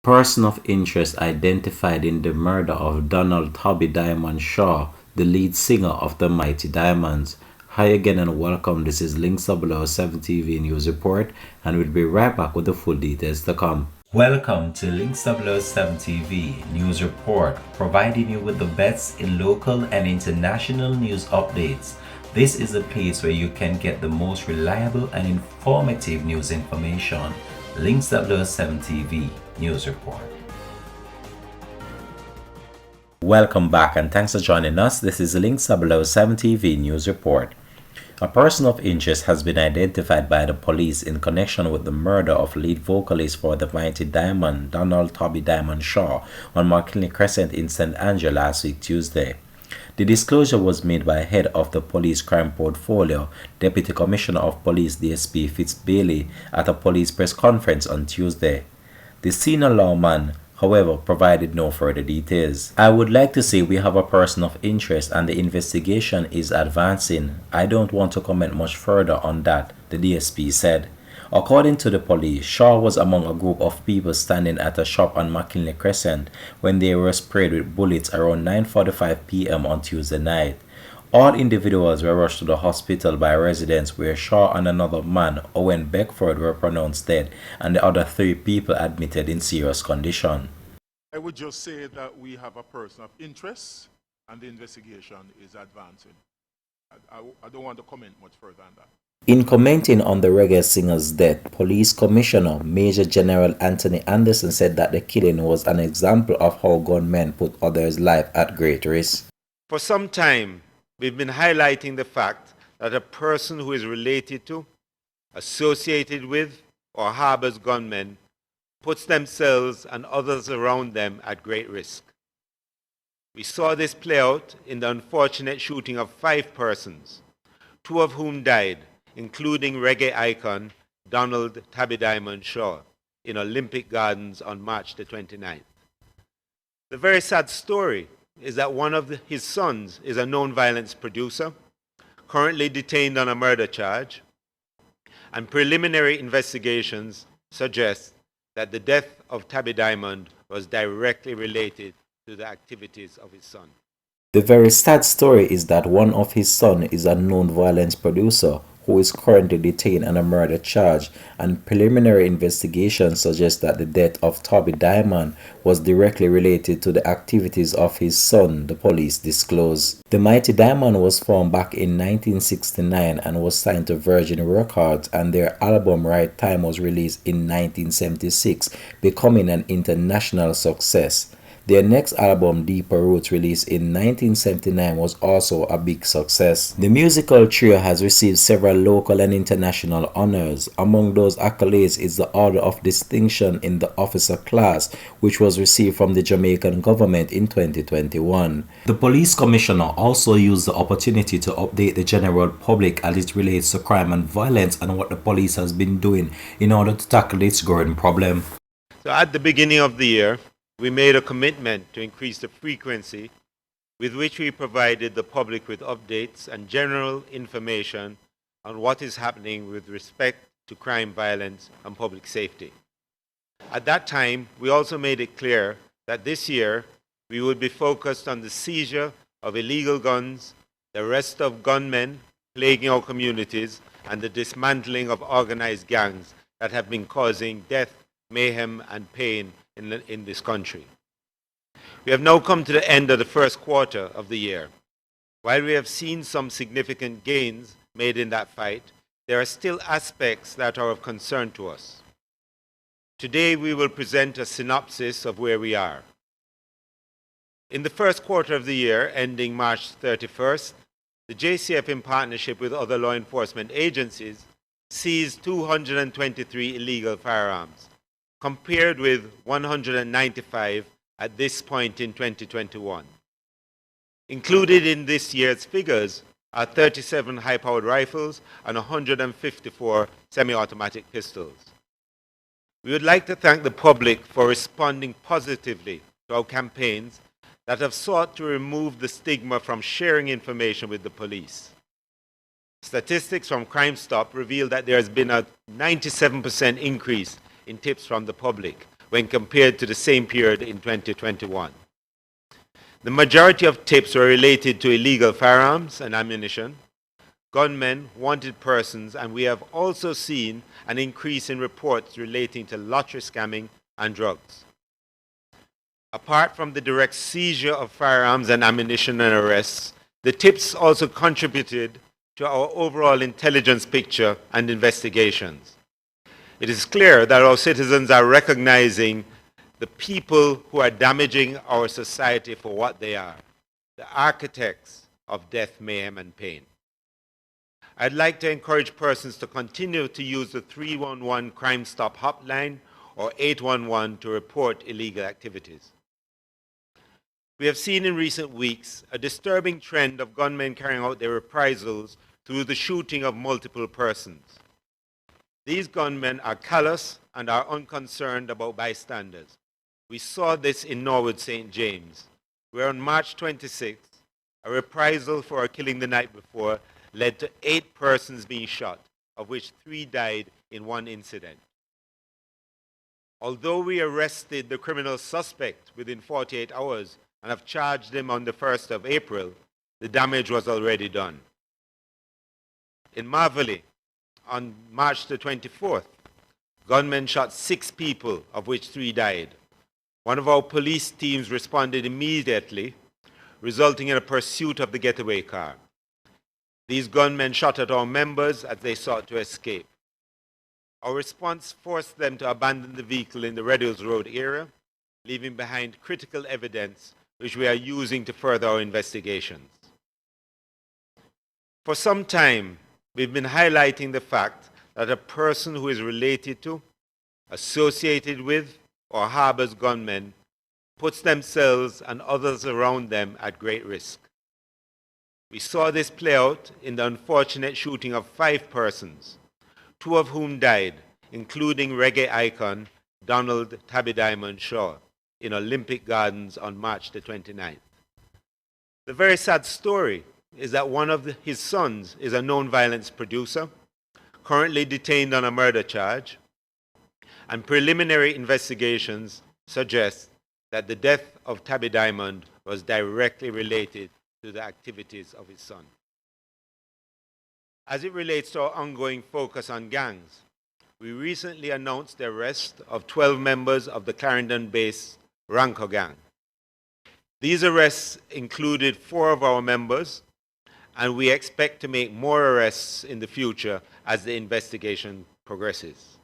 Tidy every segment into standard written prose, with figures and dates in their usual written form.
Person of interest identified in the murder of Donald Tabby Diamond Shaw, the lead singer of the Mighty Diamonds. Hi again and welcome. This is Links 007 TV News Report, and we'll be right back with the full details to come. Welcome to Links 007 TV News Report, providing you with the best in local and international news updates. This is a place where you can get the most reliable and informative news information. Links 007 TV News Report. Welcome back and thanks for joining us. This is Links 007 TV News Report. A person of interest has been identified by the police in connection with the murder of lead vocalist for the Mighty Diamond, Donald Tabby Diamond Shaw, on McKinley Crescent in St. Andrew last week Tuesday. The disclosure was made by head of the police crime portfolio, Deputy Commissioner of Police DSP Fitz Bailey, at a police press conference on Tuesday. The senior lawman, however, provided no further details. I would like to say we have a person of interest and the investigation is advancing. I don't want to comment much further on that, the DSP said. According to the police, Shaw was among a group of people standing at a shop on McKinley Crescent when they were sprayed with bullets around 9:45 p.m. on Tuesday night. All individuals were rushed to the hospital by residents where Shaw and another man, Owen Beckford, were pronounced dead and the other 3 people admitted in serious condition. I would just say that we have a person of interest and the investigation is advancing. I don't want to comment much further on that. In commenting on the reggae singer's death, Police Commissioner Major General Anthony Anderson said that the killing was an example of how gunmen put others' life at great risk. For some time, we've been highlighting the fact that a person who is related to, associated with, or harbors gunmen puts themselves and others around them at great risk. We saw this play out in the unfortunate shooting of 5 persons, 2 of whom died, including reggae icon Donald Tabby Diamond Shaw in Olympic Gardens on March the 29th. The very sad story is that one of his sons is a known violence producer, currently detained on a murder charge, and preliminary investigations suggest that the death of Tabby Diamond was directly related to the activities of his son. The very sad story is that one of his sons is a known violence producer who is currently detained on a murder charge, and preliminary investigations suggest that the death of Tabby Diamond was directly related to the activities of his son, the police disclosed. The Mighty Diamond was formed back in 1969 and was signed to Virgin Records, and their album Right Time was released in 1976, becoming an international success. Their next album, Deeper Roots, released in 1979, was also a big success. The musical trio has received several local and international honors. Among those accolades is the Order of Distinction in the Officer class, which was received from the Jamaican government in 2021. The police commissioner also used the opportunity to update the general public as it relates to crime and violence and what the police has been doing in order to tackle this growing problem. So at the beginning of the year, we made a commitment to increase the frequency with which we provided the public with updates and general information on what is happening with respect to crime, violence, and public safety. At that time, we also made it clear that this year we would be focused on the seizure of illegal guns, the arrest of gunmen plaguing our communities, and the dismantling of organized gangs that have been causing death, mayhem, and pain in this country. We have now come to the end of the first quarter of the year. While we have seen some significant gains made in that fight, there are still aspects that are of concern to us. Today we will present a synopsis of where we are. In the first quarter of the year, ending March 31st, the JCF, in partnership with other law enforcement agencies, seized 223 illegal firearms, compared with 195 at this point in 2021. Included in this year's figures are 37 high-powered rifles and 154 semi-automatic pistols. We would like to thank the public for responding positively to our campaigns that have sought to remove the stigma from sharing information with the police. Statistics from Crime Stop reveal that there has been a 97% increase in tips from the public, when compared to the same period in 2021. The majority of tips were related to illegal firearms and ammunition, gunmen, wanted persons, and we have also seen an increase in reports relating to lottery scamming and drugs. Apart from the direct seizure of firearms and ammunition and arrests, the tips also contributed to our overall intelligence picture and investigations. It is clear that our citizens are recognizing the people who are damaging our society for what they are, the architects of death, mayhem, and pain. I'd like to encourage persons to continue to use the 311 Crime Stop hotline or 811 to report illegal activities. We have seen in recent weeks a disturbing trend of gunmen carrying out their reprisals through the shooting of multiple persons. These gunmen are callous and are unconcerned about bystanders. We saw this in Norwood St. James, where on March 26th, a reprisal for a killing the night before led to 8 persons being shot, of which 3 died in one incident. Although we arrested the criminal suspect within 48 hours and have charged him on the 1st of April, the damage was already done. In Marvely, on March the 24th, gunmen shot 6 people, of which 3 died. One of our police teams responded immediately, resulting in a pursuit of the getaway car. These gunmen shot at our members as they sought to escape. Our response forced them to abandon the vehicle in the Red Hills Road area, leaving behind critical evidence which we are using to further our investigations. For some time, we've been highlighting the fact that a person who is related to, associated with, or harbors gunmen puts themselves and others around them at great risk. We saw this play out in the unfortunate shooting of 5 persons, 2 of whom died, including reggae icon Donald Tabby Diamond Shaw in Olympic Gardens on March the 29th. The very sad story is that one of his sons is a known violence producer, currently detained on a murder charge, and preliminary investigations suggest that the death of Tabby Diamond was directly related to the activities of his son. As it relates to our ongoing focus on gangs, we recently announced the arrest of 12 members of the Clarendon-based Ranco gang. These arrests included 4 of our members, and we expect to make more arrests in the future as the investigation progresses.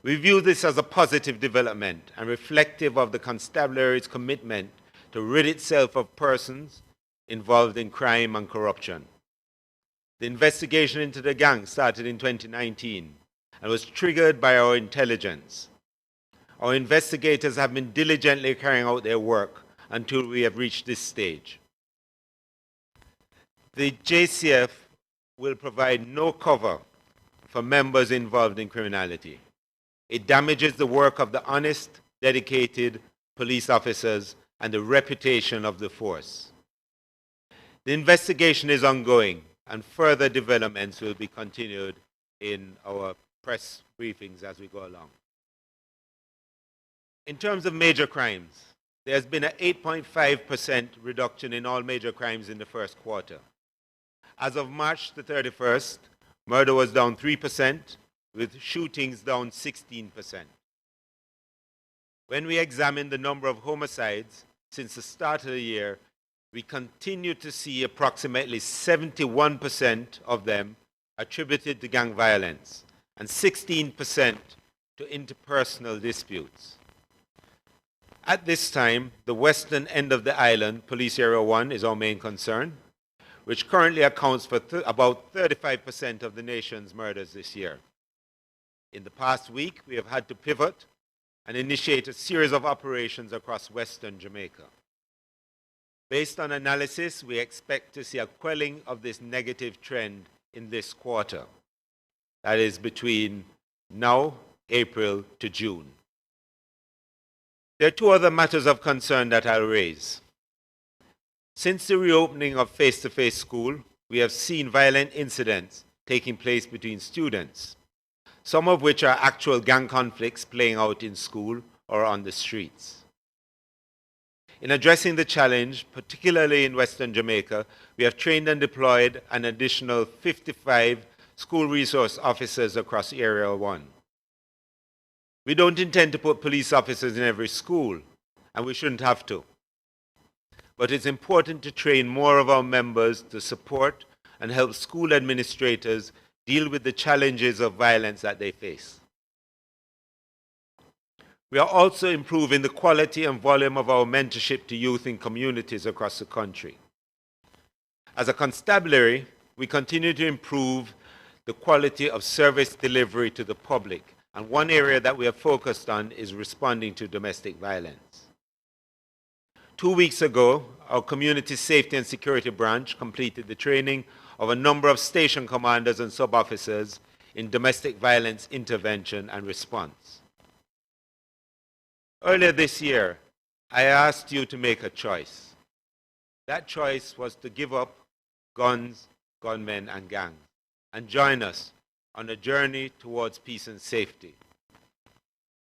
We view this as a positive development and reflective of the constabulary's commitment to rid itself of persons involved in crime and corruption. The investigation into the gang started in 2019 and was triggered by our intelligence. Our investigators have been diligently carrying out their work until we have reached this stage. The JCF will provide no cover for members involved in criminality. It damages the work of the honest, dedicated police officers and the reputation of the force. The investigation is ongoing, and further developments will be continued in our press briefings as we go along. In terms of major crimes, there has been an 8.5% reduction in all major crimes in the first quarter. As of March the 31st, murder was down 3%, with shootings down 16%. When we examine the number of homicides since the start of the year, we continue to see approximately 71% of them attributed to gang violence and 16% to interpersonal disputes. At this time, the western end of the island, Police Area 1, is our main concern, which currently accounts for about 35% of the nation's murders this year. In the past week, we have had to pivot and initiate a series of operations across western Jamaica. Based on analysis, we expect to see a quelling of this negative trend in this quarter. That is between now, April to June. There are 2 other matters of concern that I'll raise. Since the reopening of face-to-face school, we have seen violent incidents taking place between students. some of which are actual gang conflicts playing out in school or on the streets. In addressing the challenge, particularly in Western Jamaica, we have trained and deployed an additional 55 school resource officers across Area 1. We don't intend to put police officers in every school, and we shouldn't have to. But it's important to train more of our members to support and help school administrators deal with the challenges of violence that they face. We are also improving the quality and volume of our mentorship to youth in communities across the country. As a constabulary, we continue to improve the quality of service delivery to the public, and one area that we have focused on is responding to domestic violence. 2 weeks ago, our Community Safety and Security Branch completed the training of a number of station commanders and sub-officers in domestic violence intervention and response. Earlier this year, I asked you to make a choice. That choice was to give up guns, gunmen, and gangs, and join us on a journey towards peace and safety.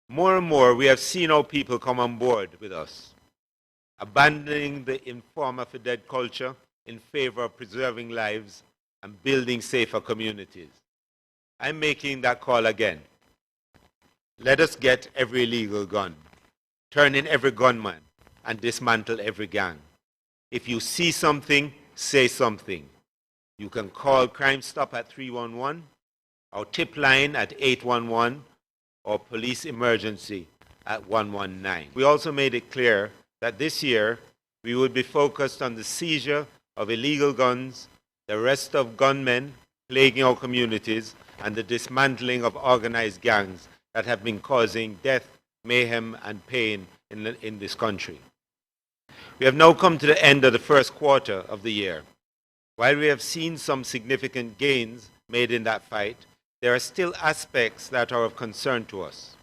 More and more, we have seen our people come on board with us, abandoning the informer for dead culture in favor of preserving lives and building safer communities. I'm making that call again. Let us get every illegal gun, turn in every gunman, and dismantle every gang. If you see something, say something. You can call Crime Stop at 311, our tip line at 811, or police emergency at 119. We also made it clear that this year we would be focused on the seizure of illegal guns, the arrest of gunmen plaguing our communities, and the dismantling of organized gangs that have been causing death, mayhem, and pain in this country. We have now come to the end of the first quarter of the year. While we have seen some significant gains made in that fight, there are still aspects that are of concern to us.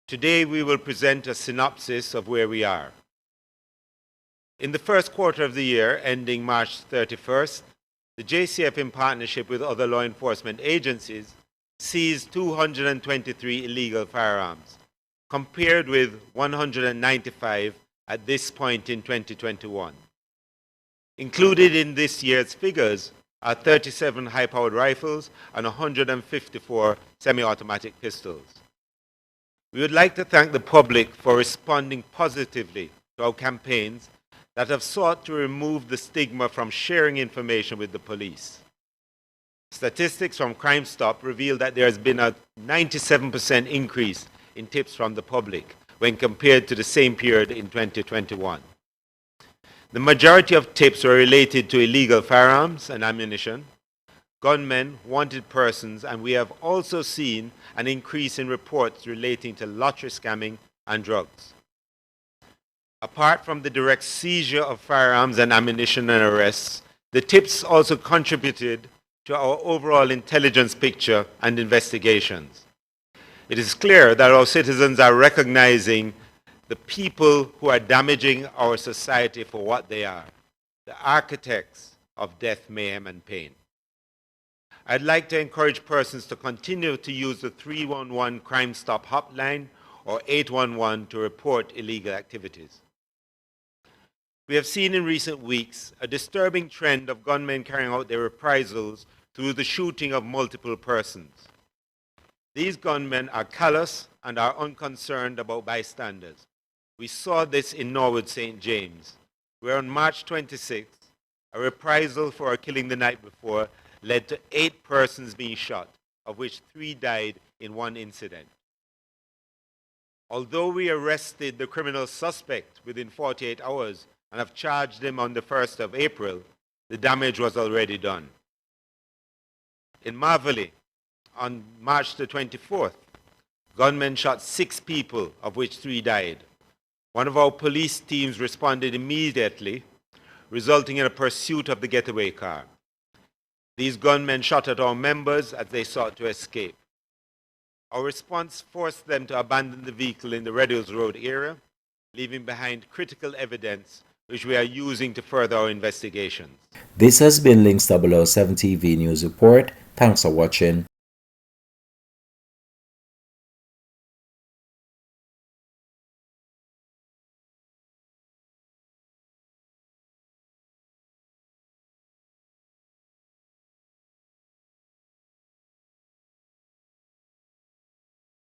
Today we will present a synopsis of where we are. In the first quarter of the year, ending March 31st, the JCF, in partnership with other law enforcement agencies, seized 223 illegal firearms, compared with 195 at this point in 2021. Included in this year's figures are 37 high-powered rifles and 154 semi-automatic pistols. We would like to thank the public for responding positively to our campaigns that have sought to remove the stigma from sharing information with the police. Statistics from Crime Stop reveal that there has been a 97% increase in tips from the public when compared to the same period in 2021. The majority of tips were related to illegal firearms and ammunition, gunmen, wanted persons, and we have also seen an increase in reports relating to lottery scamming and drugs. Apart from the direct seizure of firearms and ammunition and arrests, the tips also contributed to our overall intelligence picture and investigations. It is clear that our citizens are recognizing the people who are damaging our society for what they are, the architects of death, mayhem, and pain. I'd like to encourage persons to continue to use the 311 Crime Stop hotline or 811 to report illegal activities. We have seen in recent weeks a disturbing trend of gunmen carrying out their reprisals through the shooting of multiple persons. These gunmen are callous and are unconcerned about bystanders. We saw this in Norwood St. James, where on March 26th, a reprisal for a killing the night before led to 8 persons being shot, of which 3 died in one incident. Although we arrested the criminal suspect within 48 hours and have charged him on the 1st of April, the damage was already done. In Marvally, on March the 24th, gunmen shot 6 people, of which 3 died. One of our police teams responded immediately, resulting in a pursuit of the getaway car. These gunmen shot at our members as they sought to escape. Our response forced them to abandon the vehicle in the Red Hills Road area, leaving behind critical evidence which we are using to further our investigations. This has been Links 007 TV News Report. Thanks for watching.